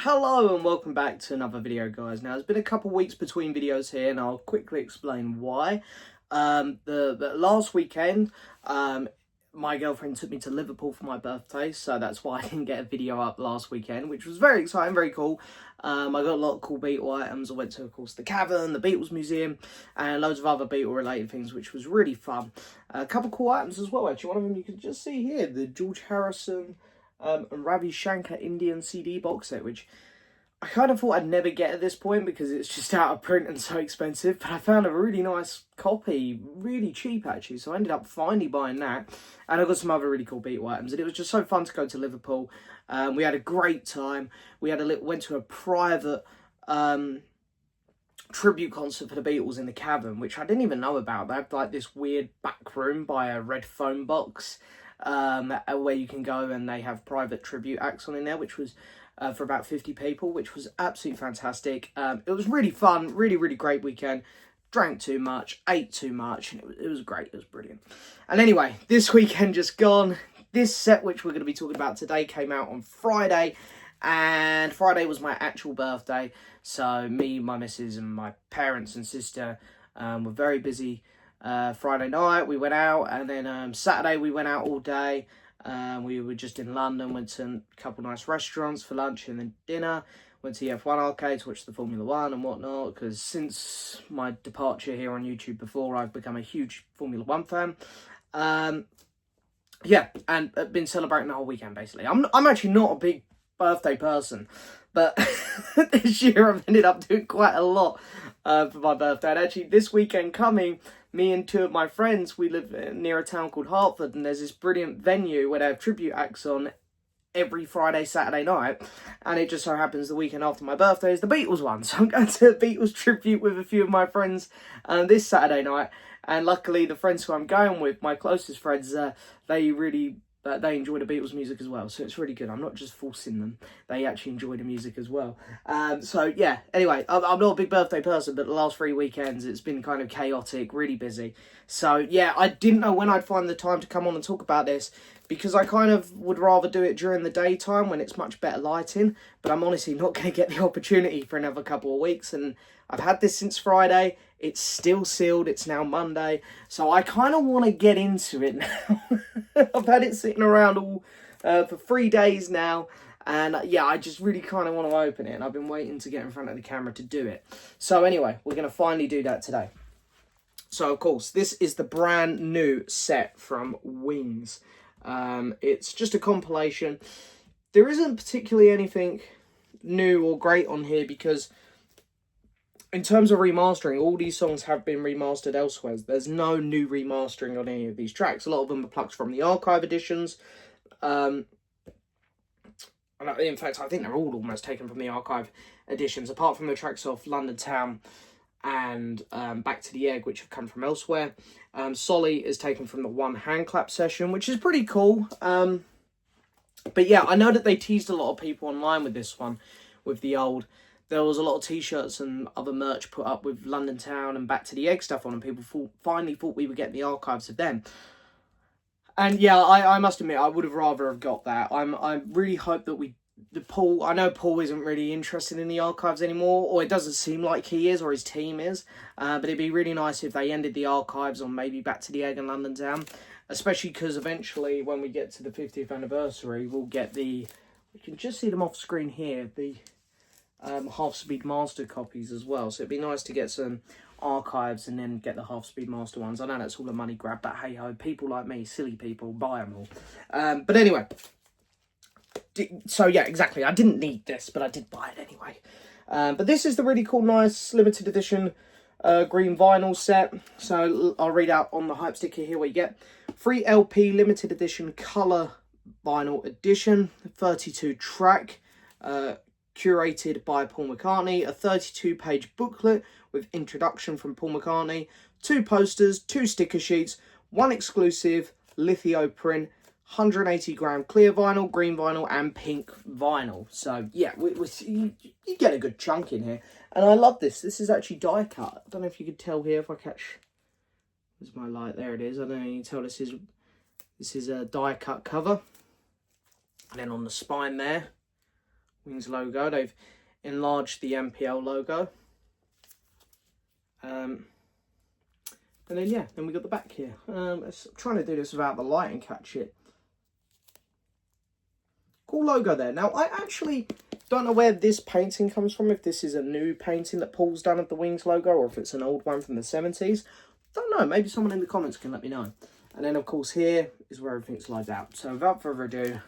Hello and welcome back to another video, guys. Now, it's been a couple weeks between videos here and I'll quickly explain why. The last weekend, my girlfriend took me to Liverpool for my birthday, so that's why I didn't get a video up last weekend, which was very exciting, very cool. I got a lot of cool Beatle items. I went to, of course, the Cavern, the Beatles Museum, and loads of other Beatle-related things, which was really fun. A couple cool items as well, actually. One of them you can just see here, the George Harrison and Ravi Shankar Indian CD box set, which I kind of thought I'd never get at this point because it's just out of print and so expensive, but I found a really nice copy, really cheap actually, so I ended up finally buying that, and I got some other really cool Beatle items, and it was just so fun to go to Liverpool. We had a great time. We had went to a private tribute concert for the Beatles in the Cavern, which I didn't even know about. They have like this weird back room by a red phone box, where you can go, and they have private tribute acts on in there, which was for about 50 people, which was absolutely fantastic. It was really fun, really great weekend. Drank too much, ate too much, and it was great. It was brilliant. And anyway, this weekend just gone. This set, which we're going to be talking about today, came out on Friday, and Friday was my actual birthday. So me, my missus, and my parents and sister were very busy. Friday night we went out, and then Saturday we went out all day. We were just in London, went to a couple nice restaurants for lunch and then dinner. Went to the F1 arcade to watch the Formula 1 and whatnot, because since my departure here on YouTube before, I've become a huge Formula 1 fan. Yeah, and I've been celebrating the whole weekend, basically. I'm actually not a big birthday person, but this year I've ended up doing quite a lot for my birthday. And actually, this weekend coming, me and two of my friends, we live near a town called Hertford, and there's this brilliant venue where they have tribute acts on every Friday, Saturday night, and it just so happens the weekend after my birthday is the Beatles one, so I'm going to a Beatles tribute with a few of my friends this Saturday night, and luckily the friends who I'm going with, my closest friends, they enjoy the Beatles music as well, so it's really good. I'm not just forcing them, they actually enjoy the music as well. So yeah, anyway, I'm not a big birthday person, but the last 3 weekends it's been kind of chaotic, really busy. So yeah, I didn't know when I'd find the time to come on and talk about this, because I kind of would rather do it during the daytime when it's much better lighting, but I'm honestly not going to get the opportunity for another couple of weeks, and I've had this since Friday. It's still sealed. It's now Monday, so I kind of want to get into it now. I've had it sitting around all for 3 days now, and yeah, I just really kind of want to open it, and I've been waiting to get in front of the camera to do it. So anyway, we're going to finally do that today. So of course, this is the brand new set from Wings. It's just a compilation. There isn't particularly anything new or great on here, because in terms of remastering, all these songs have been remastered elsewhere. There's no new remastering on any of these tracks. A lot of them are plucked from the archive editions. And in fact, I think they're all almost taken from the archive editions, apart from the tracks off London Town and Back to the Egg, which have come from elsewhere. Solly is taken from the One Hand Clap session, which is pretty cool. But yeah, I know that they teased a lot of people online with this one, with the old. There was a lot of t-shirts and other merch put up with London Town and Back to the Egg stuff on, and people finally thought we would get the archives of them. And yeah, I must admit, I would have rather have got that. I really hope that I know Paul isn't really interested in the archives anymore, or it doesn't seem like he is, or his team is. But it'd be really nice if they ended the archives on maybe Back to the Egg and London Town, especially because eventually, when we get to the 50th anniversary, we'll get you can just see them off screen here, the half-speed master copies as well. So it'd be nice to get some archives and then get the half-speed master ones. I know that's all a money grab, but hey-ho, people like me, silly people, buy them all. But anyway, so yeah, exactly. I didn't need this, but I did buy it anyway. But this is the really cool, nice, limited edition green vinyl set. So I'll read out on the hype sticker here what you get. 3 LP limited edition colour vinyl edition, 32 track, curated by Paul McCartney, a 32-page booklet with introduction from Paul McCartney, 2 posters, 2 sticker sheets, 1 exclusive litho print, 180-gram clear vinyl, green vinyl, and pink vinyl. So yeah, you get a good chunk in here, and I love this. This is actually die cut. I don't know if you could tell here if I catch. Where's my light? There it is. I don't know if you can tell this is a die cut cover, and then on the spine there Wings logo. They've enlarged the MPL logo. And then yeah, then we got the back here. I'm trying to do this without the light and catch it. Cool logo there. Now, I actually don't know where this painting comes from, if this is a new painting that Paul's done of the Wings logo, or if it's an old one from the 70s. Don't know, maybe someone in the comments can let me know. And then, of course, here is where everything's laid out. So, without further ado,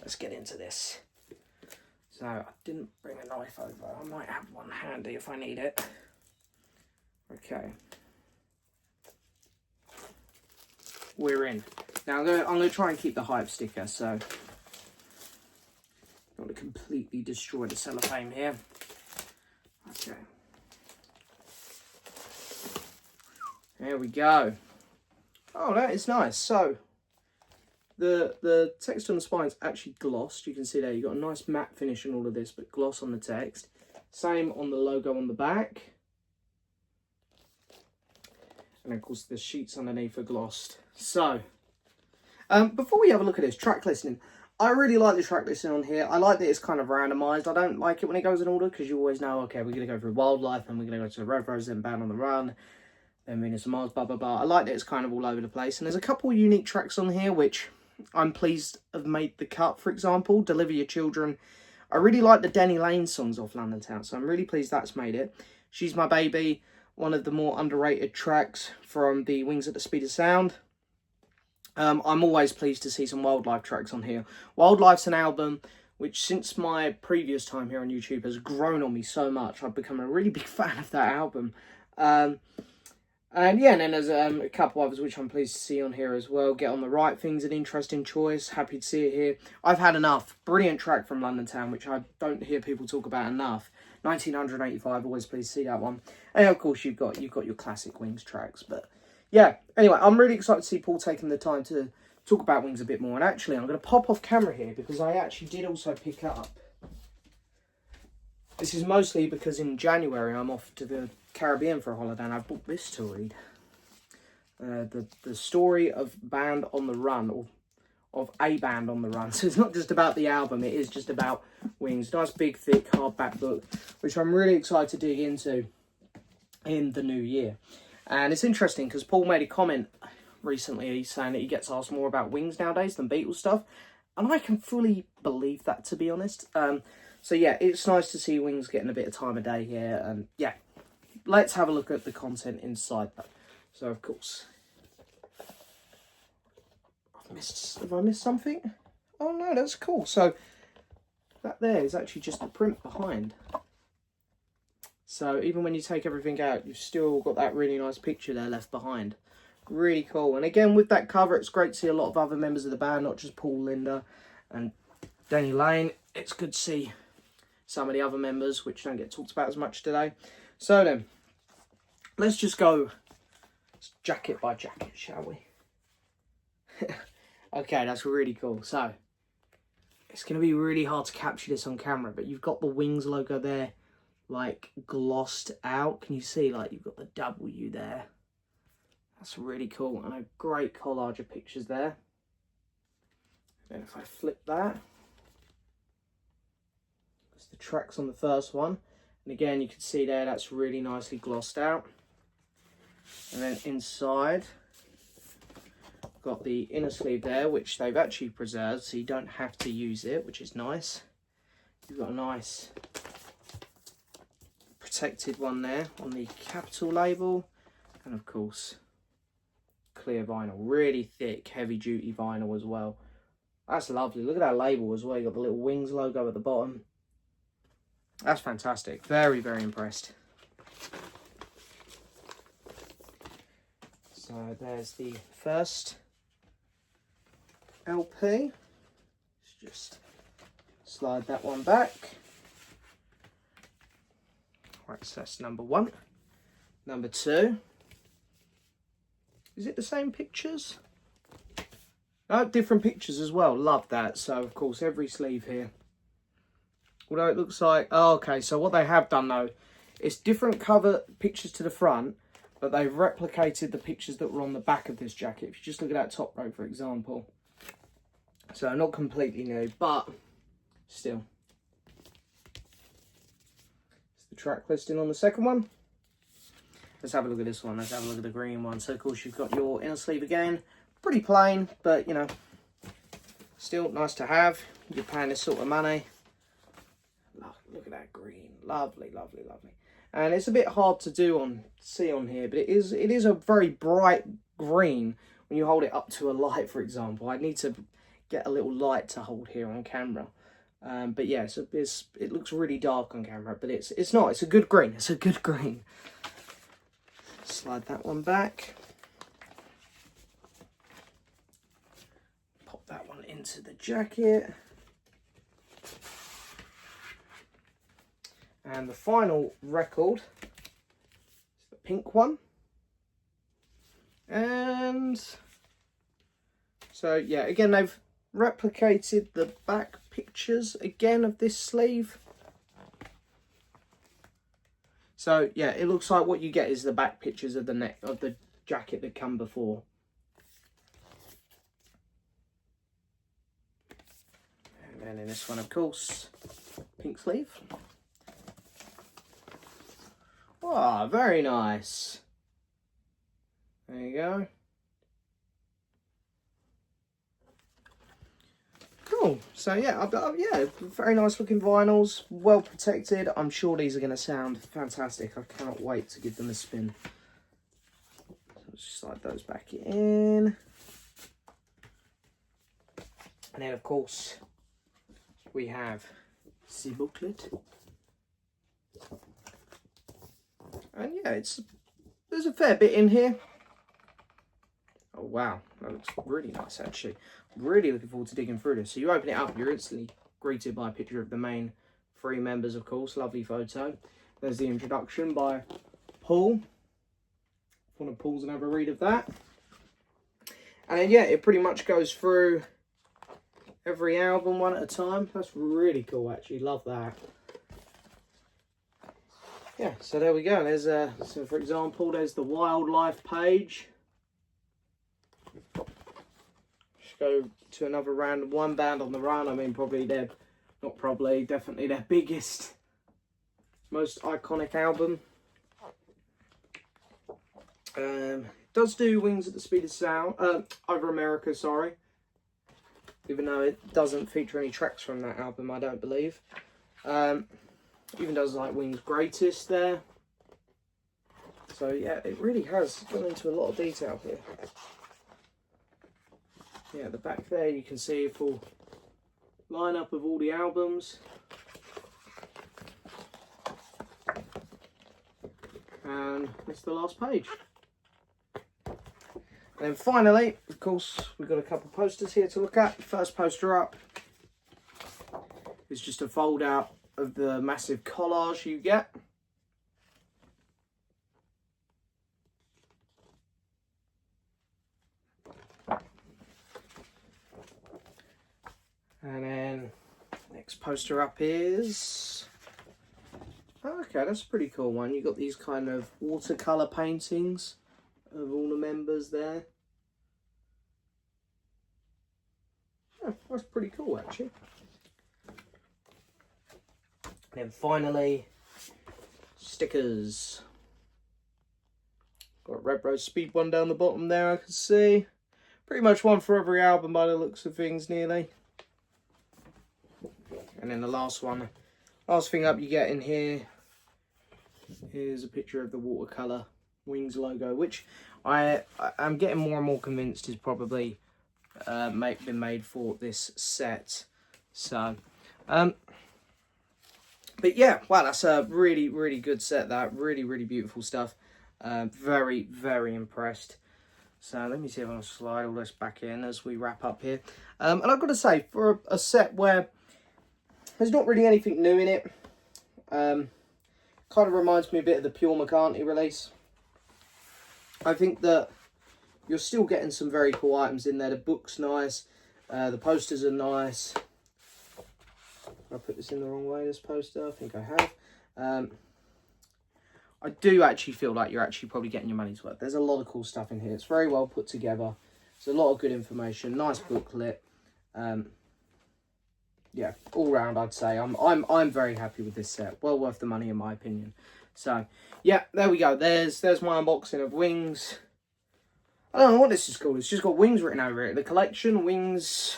let's get into this. So, I didn't bring a knife over. I might have one handy if I need it. Okay. We're in. Now, I'm going to try and keep the hype sticker, so... I want to completely destroy the cellophane here. Okay. There we go. Oh, that is nice. So, the text on the spine is actually glossed. You can see there, you've got a nice matte finish on all of this, but gloss on the text. Same on the logo on the back. And of course, the sheets underneath are glossed. So, before we have a look at this track listing, I really like the track listing on here. I like that it's kind of randomised. I don't like it when it goes in order, because you always know, okay, we're going to go through Wildlife, and we're going to go to the Red Rose, then Band on the Run, then Venus and Mars, blah, blah, blah. I like that it's kind of all over the place. And there's a couple of unique tracks on here, which I'm pleased have made the cut. For example, Deliver Your Children. I really like the Denny Lane songs off London Town, so I'm really pleased that's made it. She's My Baby, one of the more underrated tracks from the Wings at the Speed of Sound. I'm always pleased to see some Wildlife tracks on here. Wildlife's an album which, since my previous time here on YouTube, has grown on me so much. I've become a really big fan of that album. And yeah, and then there's a couple others which I'm pleased to see on here as well. Get on the Right Thing's an interesting choice. Happy to see it here. I've Had Enough. Brilliant track from London Town, which I don't hear people talk about enough. 1985, always pleased to see that one. And of course, you've got your classic Wings tracks, but... yeah, anyway, I'm really excited to see Paul taking the time to talk about Wings a bit more. And actually, I'm going to pop off camera here, because I actually did also pick up... this is mostly because in January I'm off to the Caribbean for a holiday, and I bought this to read. The story of Band on the Run, or of a Band on the Run. So it's not just about the album, it is just about Wings. Nice, big, thick, hardback book, which I'm really excited to dig into in the new year. And it's interesting because Paul made a comment recently. He's saying that he gets asked more about Wings nowadays than Beatles stuff. And I can fully believe that, to be honest. So yeah, it's nice to see Wings getting a bit of time of day here. And yeah, let's have a look at the content inside that. So of course, have I missed something? Oh no, that's cool. So that there is actually just the print behind. So even when you take everything out, you've still got that really nice picture there left behind. Really cool. And again, with that cover, it's great to see a lot of other members of the band, not just Paul, Linda and Denny Lane. It's good to see some of the other members, which don't get talked about as much today. So then, let's just go jacket by jacket, shall we? Okay, that's really cool. So, it's going to be really hard to capture this on camera, but you've got the Wings logo there, like glossed out. Can you see, like, you've got the W there? That's really cool, and a great collage of pictures there. And if I flip that, that's the tracks on the first one, and again you can see there that's really nicely glossed out. And then inside, got the inner sleeve there, which they've actually preserved, so you don't have to use it, which is nice. You've got a nice protected one there on the capital label, and of course clear vinyl, really thick, heavy duty vinyl as well. That's lovely. Look at that label as well. You got the little Wings logo at the bottom. That's fantastic. Very, very impressed. So there's the first LP. Let's just slide that one back. Right, so that's number one. Number two. Is it the same pictures? Oh, different pictures as well. Love that. So, of course, every sleeve here. Although it looks like... oh, okay, so what they have done, though, it's different cover pictures to the front, but they've replicated the pictures that were on the back of this jacket. If you just look at that top row, for example. So, not completely new, but still. track listing on the second one. Let's have a look at this one. Let's have a look at the green one. So, of course, you've got your inner sleeve again. Pretty plain, but, you know, still nice to have. You're paying this sort of money. Look at that green. Lovely, lovely, lovely. And it's a bit hard to see on here, but it is a very bright green when you hold it up to a light, for example. I need to get a little light to hold here on camera. But yeah, it looks really dark on camera, but it's not. It's a good green. It's a good green. Slide that one back. Pop that one into the jacket. And the final record is the pink one. And so, yeah, again, they've replicated the back pictures again of this sleeve. So, yeah, it looks like what you get is the back pictures of the neck of the jacket that come before. And then in this one, of course, pink sleeve. Oh, very nice. There you go. Cool. So yeah, yeah, very nice looking vinyls, well protected. I'm sure these are going to sound fantastic. I cannot wait to give them a spin. So let's just slide those back in. And then of course we have the booklet. And yeah, there's a fair bit in here. Oh wow, that looks really nice actually. Really looking forward to digging through this. So you open it up, you're instantly greeted by a picture of the main three members, of course. Lovely photo. There's the introduction by Paul. If you want to pause and have a read of that. And then yeah, it pretty much goes through every album one at a time. That's really cool actually, love that. Yeah, so there we go. There's so for example, there's the wildlife page. Just go to another random one, Band on the Run. I mean, definitely their biggest, most iconic album. Does do Wings at the Speed of Sound, Over America, sorry. Even though it doesn't feature any tracks from that album, I don't believe. Even does like Wings Greatest there. So yeah, it really has gone into a lot of detail here. Yeah, at the back there you can see a full lineup of all the albums. And that's the last page. And then finally, of course, we've got a couple posters here to look at. The first poster up is just a fold out of the massive collage you get. And then next poster up is, okay, that's a pretty cool one. You've got these kind of watercolour paintings of all the members there. Yeah, that's pretty cool actually. And then finally, stickers. Got Red Rose Speed one down the bottom there, I can see. Pretty much one for every album by the looks of things, nearly. And then the last thing up you get in here is a picture of the watercolour Wings logo, which I'm getting more and more convinced is probably been made for this set. So, but yeah, wow, that's a really, really good set. That really, really beautiful stuff. Very, very impressed. So let me see if I can slide all this back in as we wrap up here. And I've got to say, for a set where there's not really anything new in it, kind of reminds me a bit of the Pure McCartney release. I think that you're still getting some very cool items in there. The book's nice, the posters are nice. I put this in the wrong way, this poster. I think I have. I do actually feel like you're actually probably getting your money's worth. There's a lot of cool stuff in here. It's very well put together. There's a lot of good information. Nice booklet. yeah, all round I'd say I'm very happy with this set. Well worth the money in my opinion. So yeah, there we go. There's my unboxing of Wings. I don't know what this is called. It's just got Wings written over it. The collection, Wings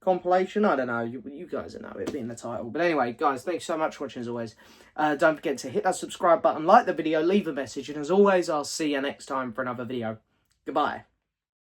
compilation. I don't know. You guys know it being the title. But anyway, guys, thanks so much for watching as always. Don't forget to hit that subscribe button, like the video, leave a message, and as always, I'll see you next time for another video. Goodbye.